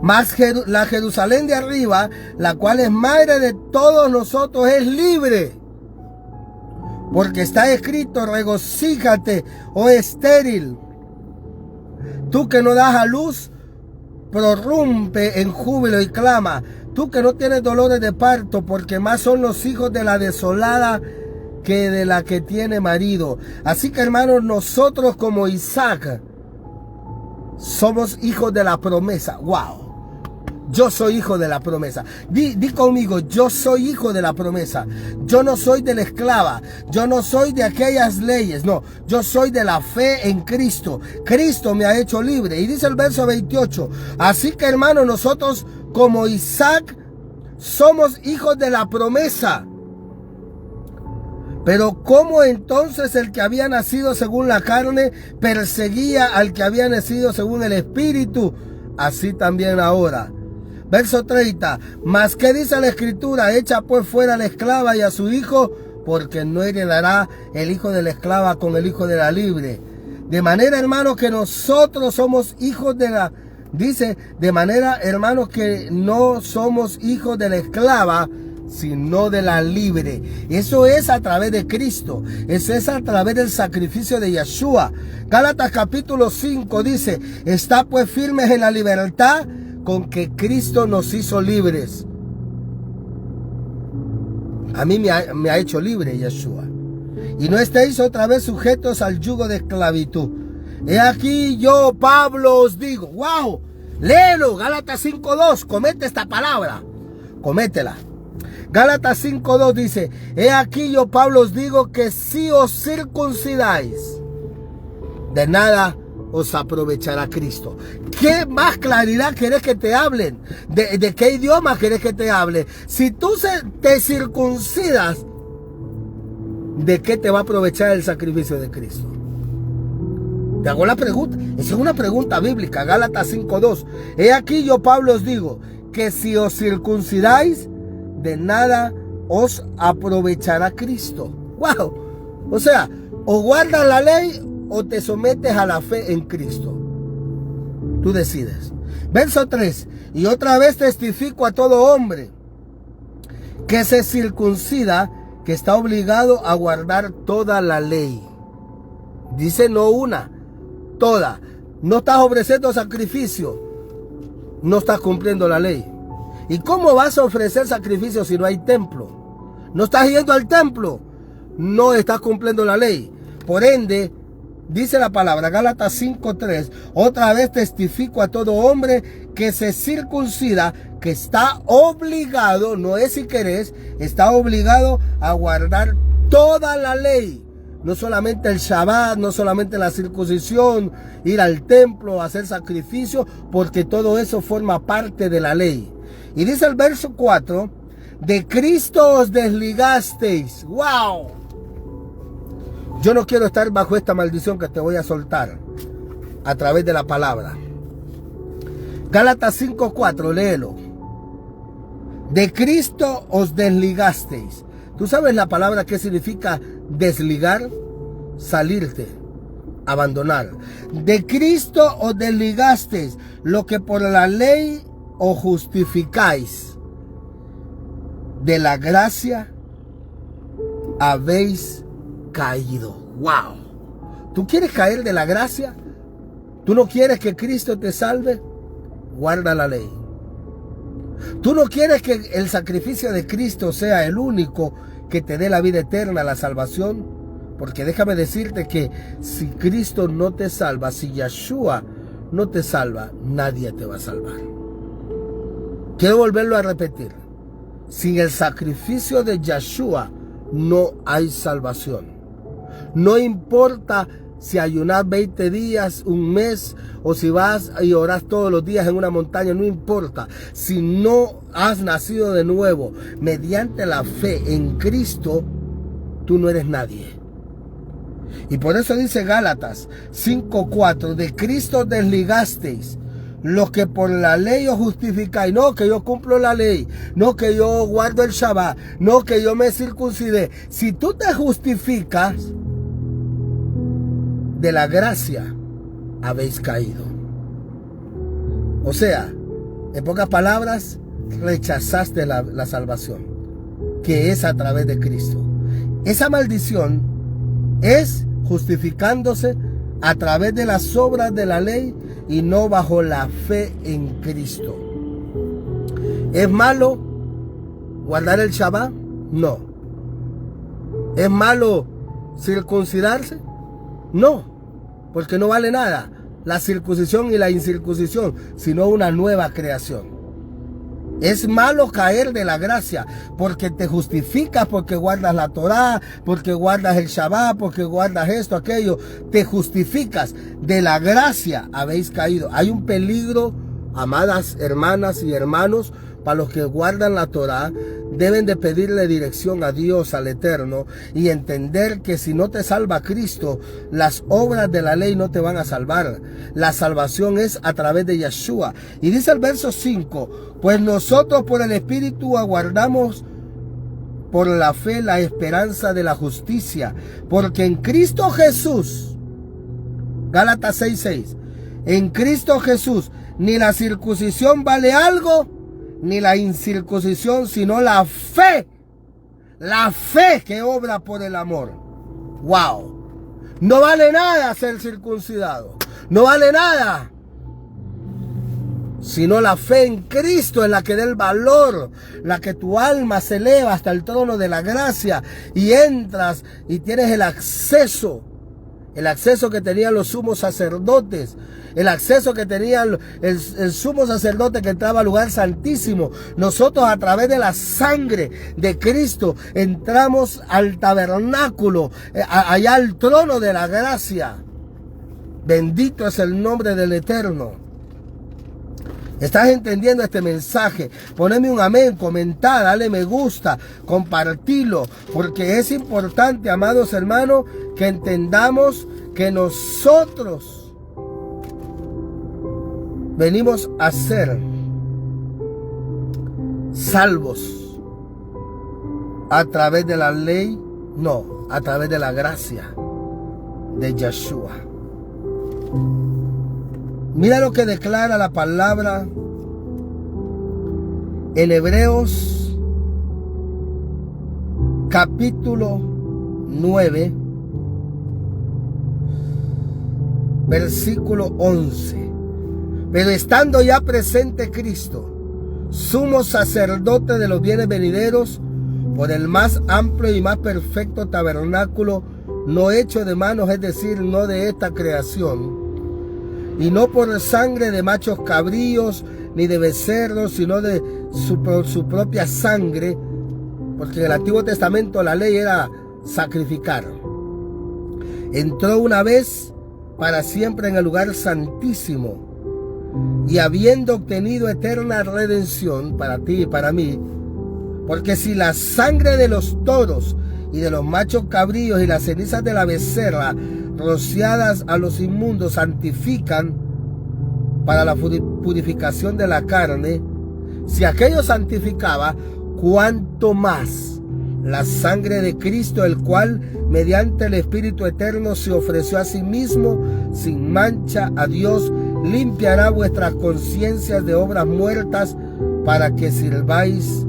Mas la Jerusalén de arriba, la cual es madre de todos nosotros, es libre. Porque está escrito: regocíjate, oh estéril, tú que no das a luz, prorrumpe en júbilo y clama, tú que no tienes dolores de parto, porque más son los hijos de la desolada que de la que tiene marido. Así que, hermanos, nosotros como Isaac somos hijos de la promesa. Wow. Yo soy hijo de la promesa. Di conmigo, yo soy hijo de la promesa. Yo no soy de la esclava. Yo no soy de aquellas leyes. No, yo soy de la fe en Cristo. Cristo me ha hecho libre. Y dice el verso 28. Así que, hermanos, nosotros como Isaac somos hijos de la promesa. Pero ¿cómo entonces el que había nacido según la carne perseguía al que había nacido según el Espíritu? Así también ahora. Verso 30. Mas ¿qué dice la Escritura? Echa pues fuera a la esclava y a su hijo, porque no heredará el hijo de la esclava con el hijo de la libre. De manera, hermanos, que nosotros somos hijos de la... Dice, de manera, hermanos, que no somos hijos de la esclava, sino de la libre. Eso es a través de Cristo. Eso es a través del sacrificio de Yeshua. Gálatas capítulo 5 dice: está pues firmes en la libertad con que Cristo nos hizo libres. A mí me ha hecho libre Yeshua. Y no estéis otra vez sujetos al yugo de esclavitud. He aquí yo, Pablo, os digo. ¡Wow! Léelo, Gálatas 5:2. Comete esta palabra. Cométela. Gálatas 5:2 dice: he aquí yo, Pablo, os digo que si os circuncidáis, de nada os aprovechará Cristo. ¿Qué más claridad querés que te hablen? ¿De qué idioma querés que te hable? Si tú te circuncidas, ¿de qué te va a aprovechar el sacrificio de Cristo? Te hago la pregunta. Esa es una pregunta bíblica. Gálatas 5:2. He aquí yo, Pablo, os digo que si os circuncidáis, de nada os aprovechará Cristo. ¡Wow! O sea, o guardas la ley o te sometes a la fe en Cristo. Tú decides. Verso 3. Y otra vez testifico a todo hombre que se circuncida, que está obligado a guardar toda la ley. Dice no una, toda. No estás ofreciendo sacrificio, no estás cumpliendo la ley. ¿Y cómo vas a ofrecer sacrificio si no hay templo? No estás yendo al templo, no estás cumpliendo la ley. Por ende, dice la palabra, Gálatas 5:3, otra vez testifico a todo hombre que se circuncida, que está obligado, no es si querés, está obligado a guardar toda la ley. No solamente el Shabbat, no solamente la circuncisión, ir al templo, hacer sacrificio, porque todo eso forma parte de la ley. Y dice el verso 4, de Cristo os desligasteis. ¡Wow! Yo no quiero estar bajo esta maldición que te voy a soltar a través de la palabra. Gálatas 5:4, léelo. De Cristo os desligasteis. ¿Tú sabes la palabra qué significa desligar? Salirte, abandonar. De Cristo os desligasteis, lo que por la ley os justificáis de la gracia, habéis caído. ¡Wow! ¿Tú quieres caer de la gracia? ¿Tú no quieres que Cristo te salve? Guarda la ley. ¿Tú no quieres que el sacrificio de Cristo sea el único que te dé la vida eterna, la salvación? Porque déjame decirte que si Cristo no te salva, si Yeshua no te salva, nadie te va a salvar. Quiero volverlo a repetir. Sin el sacrificio de Yeshua no hay salvación. No importa si ayunas 20 días, un mes, o si vas y oras todos los días en una montaña, no importa. Si no has nacido de nuevo mediante la fe en Cristo, tú no eres nadie. Y por eso dice Gálatas 5:4, de Cristo desligasteis los que por la ley os justificáis. No que yo cumplo la ley, no que yo guardo el Shabbat, no que yo me circuncidé. Si tú te justificas de la gracia, habéis caído. O sea, en pocas palabras, rechazaste la salvación, que es a través de Cristo. Esa maldición es justificándose a través de las obras de la ley y no bajo la fe en Cristo. ¿Es malo guardar el Shabbat? No. ¿Es malo circuncidarse? No, porque no vale nada la circuncisión y la incircuncisión, sino una nueva creación. Es malo caer de la gracia porque te justificas, porque guardas la Torá, porque guardas el Shabbat, porque guardas esto, aquello. Te justificas. De la gracia habéis caído. Hay un peligro, amadas hermanas y hermanos, para los que guardan la Torá. Deben de pedirle dirección a Dios, al Eterno, y entender que si no te salva Cristo, las obras de la ley no te van a salvar. La salvación es a través de Yeshua. Y dice el verso 5, pues nosotros por el Espíritu aguardamos por la fe la esperanza de la justicia, porque en Cristo Jesús, Gálatas 6:6, en Cristo Jesús ni la circuncisión vale algo, ni la incircuncisión, sino la fe que obra por el amor. Wow. No vale nada ser circuncidado, no vale nada, sino la fe en Cristo es la que da el valor, la que tu alma se eleva hasta el trono de la gracia y entras y tienes el acceso que tenían los sumos sacerdotes, el acceso que tenía el sumo sacerdote que entraba al lugar santísimo. Nosotros a través de la sangre de Cristo entramos al tabernáculo, allá al trono de la gracia. Bendito es el nombre del Eterno. ¿Estás entendiendo este mensaje? Poneme un amén, comenta, dale me gusta, compartilo, porque es importante, amados hermanos, que entendamos que nosotros venimos a ser salvos a través de la ley, no, a través de la gracia de Yeshua. Mira lo que declara la palabra en Hebreos capítulo 9, versículo 11. Pero estando ya presente Cristo, sumo sacerdote de los bienes venideros, por el más amplio y más perfecto tabernáculo, no hecho de manos, es decir, no de esta creación, y no por sangre de machos cabríos ni de becerros, sino de su propia sangre, porque en el Antiguo Testamento la ley era sacrificar. Entró una vez para siempre en el lugar santísimo, y habiendo obtenido eterna redención para ti y para mí, porque si la sangre de los toros y de los machos cabríos y las cenizas de la becerra rociadas a los inmundos santifican para la purificación de la carne, si aquello santificaba, cuánto más la sangre de Cristo, el cual mediante el Espíritu Eterno se ofreció a sí mismo sin mancha a Dios, limpiará vuestras conciencias de obras muertas para que sirváis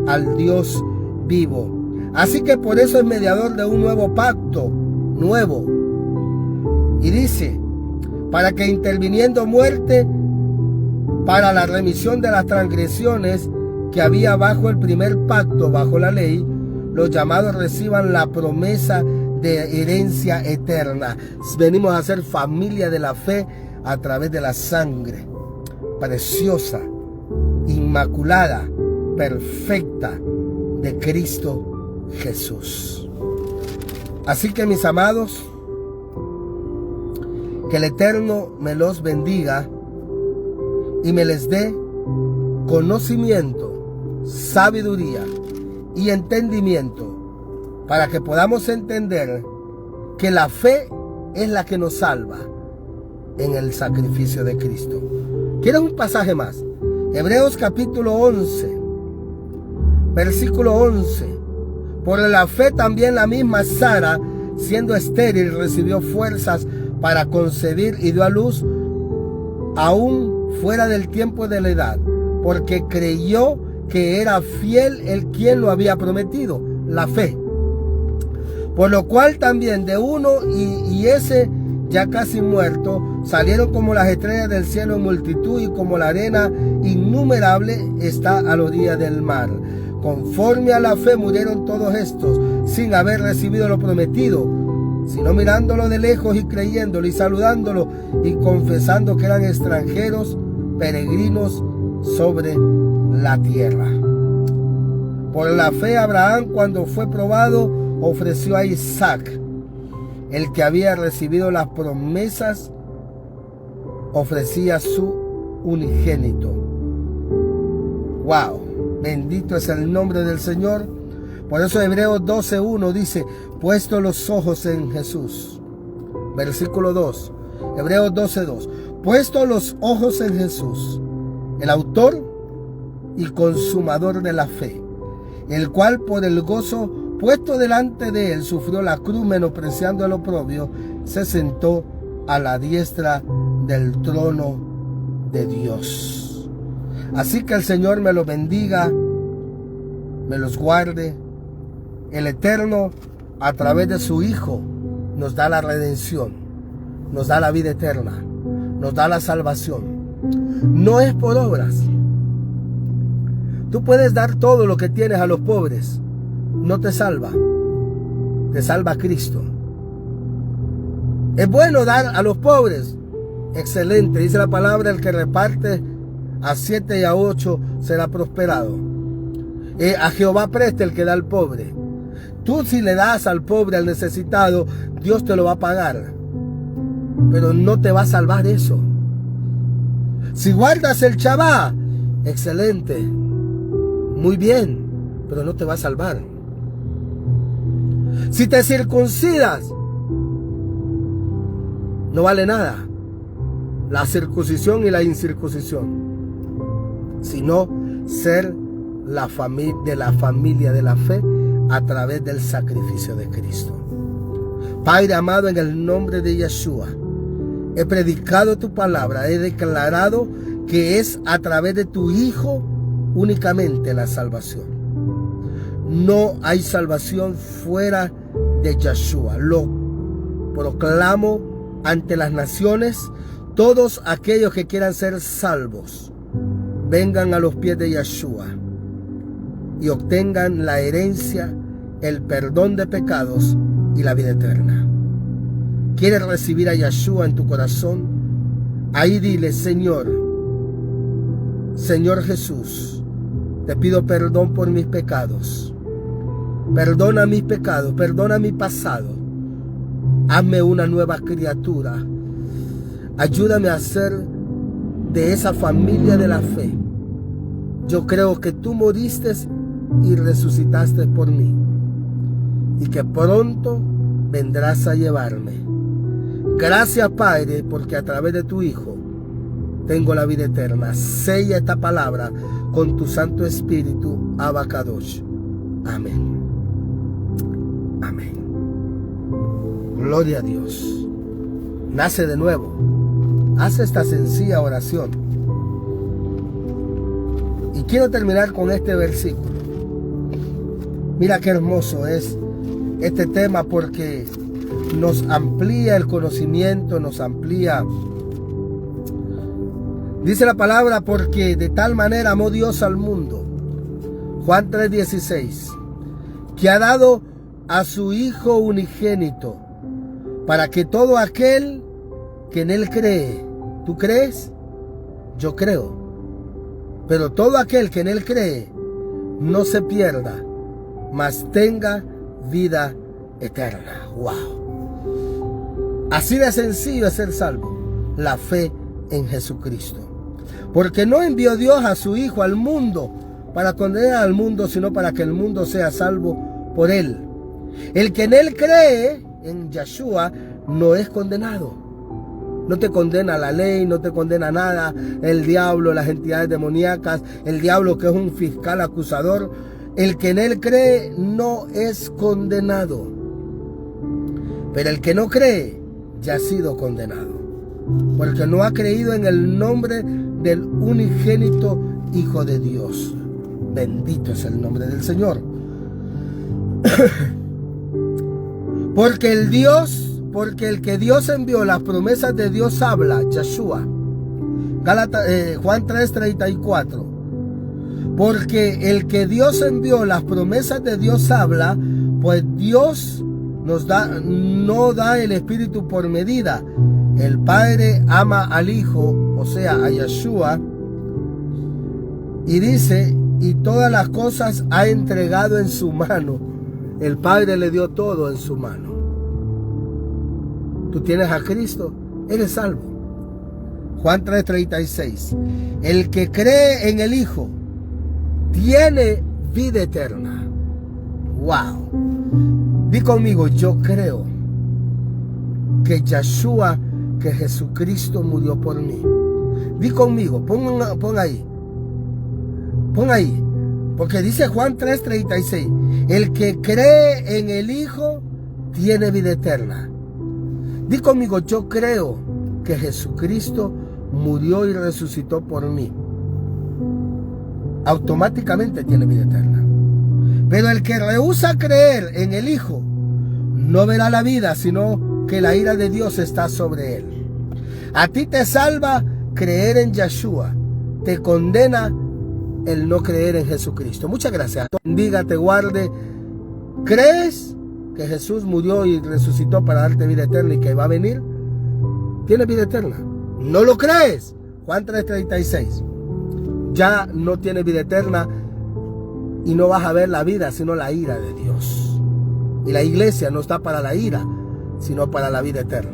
al Dios vivo. Así que por eso es mediador de un nuevo pacto, nuevo. Y dice, para que interviniendo muerte para la remisión de las transgresiones que había bajo el primer pacto, bajo la ley, los llamados reciban la promesa de herencia eterna. Venimos a ser familia de la fe a través de la sangre preciosa, inmaculada, perfecta de Cristo Jesús. Así que, mis amados, que el Eterno me los bendiga y me les dé conocimiento, sabiduría y entendimiento para que podamos entender que la fe es la que nos salva en el sacrificio de Cristo. ¿Quieres un pasaje más? Hebreos capítulo 11, versículo 11. Por la fe también la misma Sara, siendo estéril, recibió fuerzas para concebir y dio a luz aún fuera del tiempo de la edad, porque creyó que era fiel el quien lo había prometido, la fe. Por lo cual también de uno y ese ya casi muerto, salieron como las estrellas del cielo en multitud y como la arena innumerable está a la orilla del mar. Conforme a la fe murieron todos estos sin haber recibido lo prometido, sino mirándolo de lejos y creyéndolo y saludándolo y confesando que eran extranjeros, peregrinos sobre la tierra. Por la fe Abraham, cuando fue probado, ofreció a Isaac, el que había recibido las promesas, ofrecía su unigénito. Wow, bendito es el nombre del Señor. Por eso Hebreos 12:1 dice, puesto los ojos en Jesús. Versículo 2, Hebreos 12:2, puesto los ojos en Jesús, el autor y consumador de la fe, el cual por el gozo puesto delante de él sufrió la cruz, menospreciando el oprobio, se sentó a la diestra del trono de Dios. Así que el Señor me los bendiga, me los guarde. El Eterno, a través de su Hijo, nos da la redención, nos da la vida eterna, nos da la salvación. No es por obras. Tú puedes dar todo lo que tienes a los pobres, no te salva, te salva Cristo. Es bueno dar a los pobres, excelente, dice la palabra, el que reparte a 7 y a 8 será prosperado. A Jehová presta el que da al pobre. Tú, si le das al pobre, al necesitado, Dios te lo va a pagar, pero no te va a salvar eso. Si guardas el Shabbat, excelente, muy bien, pero no te va a salvar. Si te circuncidas, no vale nada la circuncisión y la incircuncisión, sino ser de la familia de la fe a través del sacrificio de Cristo. Padre amado, en el nombre de Yeshua, he predicado tu palabra, he declarado que es a través de tu Hijo únicamente la salvación. No hay salvación fuera de Yeshua. Lo proclamo ante las naciones. Todos aquellos que quieran ser salvos, vengan a los pies de Yeshua y obtengan la herencia, el perdón de pecados y la vida eterna. ¿Quieres recibir a Yeshua en tu corazón? Ahí dile, Señor Jesús, te pido perdón por mis pecados. Perdona mis pecados, perdona mi pasado. Hazme una nueva criatura. Ayúdame a ser de esa familia de la fe. Yo creo que tú moriste y resucitaste por mí, y que pronto vendrás a llevarme. Gracias, Padre, porque a través de tu Hijo tengo la vida eterna. Sella esta palabra con tu Santo Espíritu, Abba Kadosh. Amén. Amén. Gloria a Dios. Nace de nuevo. haz esta sencilla oración. Y quiero terminar con este versículo. Mira qué hermoso es este tema, porque nos amplía el conocimiento, nos amplía. Dice la palabra, porque de tal manera amó Dios al mundo, Juan 3:16, que ha dado a su Hijo unigénito, para que todo aquel que en Él cree, ¿tú crees? Yo creo, pero todo aquel que en Él cree no se pierda, mas tenga vida eterna. ¡Wow! Así de sencillo es ser salvo, la fe en Jesucristo. Porque no envió Dios a su Hijo al mundo para condenar al mundo, sino para que el mundo sea salvo por Él. El que en Él cree, en Yeshua, no es condenado. No te condena la ley, no te condena nada, el diablo, las entidades demoníacas, el diablo que es un fiscal acusador. El que en Él cree no es condenado. Pero el que no cree ya ha sido condenado, porque no ha creído en el nombre del unigénito Hijo de Dios. Bendito es el nombre del Señor. Porque el que Dios envió, las promesas de Dios habla, Yeshua. Juan 3:34. Porque el que Dios envió, las promesas de Dios habla, pues Dios no da el Espíritu por medida. El Padre ama al Hijo, o sea, a Yeshua, y dice, y todas las cosas ha entregado en su mano. El Padre le dio todo en su mano. Tú tienes a Cristo, eres salvo. Juan 3:36. El que cree en el Hijo tiene vida eterna. Wow. Di conmigo, yo creo que Yeshua, que Jesucristo murió por mí. Di conmigo, pon ahí. Pon ahí. Porque dice Juan 3:36. El que cree en el Hijo tiene vida eterna. Di conmigo, yo creo que Jesucristo murió y resucitó por mí. Automáticamente tiene vida eterna. Pero el que rehúsa creer en el Hijo no verá la vida, sino que la ira de Dios está sobre él. A ti te salva creer en Yeshua, te condena el no creer en Jesucristo. Muchas gracias. Bendiga, te guarde. ¿Crees que Jesús murió y resucitó para darte vida eterna y que va a venir? Tienes vida eterna. ¿No lo crees? Juan 3:36. Ya no tienes vida eterna y no vas a ver la vida, sino la ira de Dios. Y la iglesia no está para la ira, sino para la vida eterna.